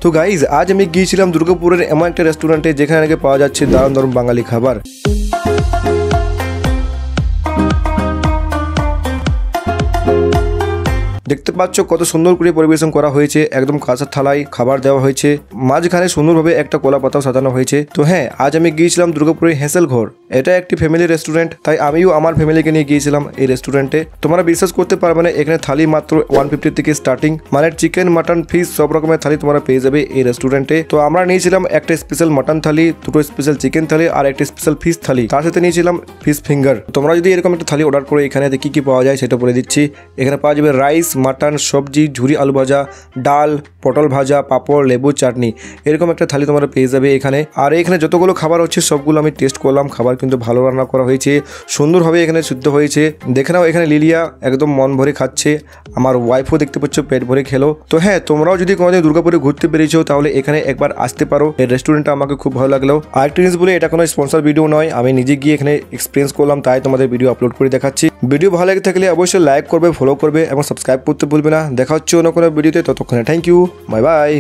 তো গাইজ আজ আমি গিয়েছিলাম দুর্গাপুরের এমন একটা রেস্টুরেন্টে যেখানে নাকি পাওয়া যাচ্ছে দারুণ দারুণ বাঙালি খাবার। দেখতে পাচ্ছ কত সুন্দর করে পরিবেশন করা হয়েছে, একদম কাঁসার থালায় খাবার দেওয়া হয়েছে, মাঝখানে সুন্দরভাবে একটা কলা পাতাও সাজানো হয়েছে। তো হ্যাঁ, আজ আমি গিয়েছিলাম দুর্গাপুরের হেসেল ঘর। এটা একটি ফ্যামিলি রেস্টুরেন্ট, তাই আমিও আমার ফ্যামিলিকে নিয়ে গিয়েছিলাম এই রেস্টুরেন্টে। তোমরা বিশ্বাস করতে পারবে না, এখানে থালি মাত্র 150 থেকে স্টার্টিং, মানে চিকেন মাটন ফিশ সব রকমের থালি তোমরা পেয়ে যাবে এই রেস্টুরেন্টে। তো আমরা নিয়েছিলাম একটা স্পেশাল মাটন থালি, দুটো স্পেশাল চিকেন থালি আর একটা স্পেশাল ফিশ থালি, তার সাথে নিয়েছিলাম ফিশ ফিঙ্গার। তোমরা যদি এরকম একটা থালি অর্ডার করো, এখানে কি কি পাওয়া যায় সেটা বলে দিচ্ছি। এখানে পাওয়া যাবে রাইস, মাটন, সবজি, ঝুরি আলু ভাজা, ডাল, পটল ভাজা, পাঁপড়, লেবু, চাটনি, এরকম একটা থালি তোমরা পেয়ে যাবে এখানে। আর এখানে যতগুলো খাবার হচ্ছে সবগুলো আমি টেস্ট করলাম, খাবার কিন্তু ভালো রান্না করা হয়েছে, সুন্দরভাবে এখানে সিদ্ধ হয়েছে। দেখে নাও, এখানে লিলিয়া একদম মন ভরে খাচ্ছে, আমার ওয়াইফও দেখতে পাচ্ছ পেট ভরে খেলো। তো হ্যাঁ, তোমরাও যদি কোনোদিন দুর্গাপুরে ঘুরতে পেরেছো তাহলে এখানে একবার আসতে পারো। এই রেস্টুরেন্টটা আমাকে খুব ভালো লাগলো। আরেকটা জিনিস বলে, এটা কোনো স্পন্সর ভিডিও নয়, আমি নিজে গিয়ে এখানে এক্সপিরিয়েন্স করলাম, তাই তোমাদের ভিডিও আপলোড করে দেখাচ্ছি। ভিডিও ভালো লাগে থাকলে অবশ্যই লাইক করবে, ফলো করবে এবং সাবস্ক্রাইব করতে ভুলবে না। দেখা হচ্ছে অন্য কোনো ভিডিওতে, ততক্ষণে থ্যাংক ইউ, বাই বাই।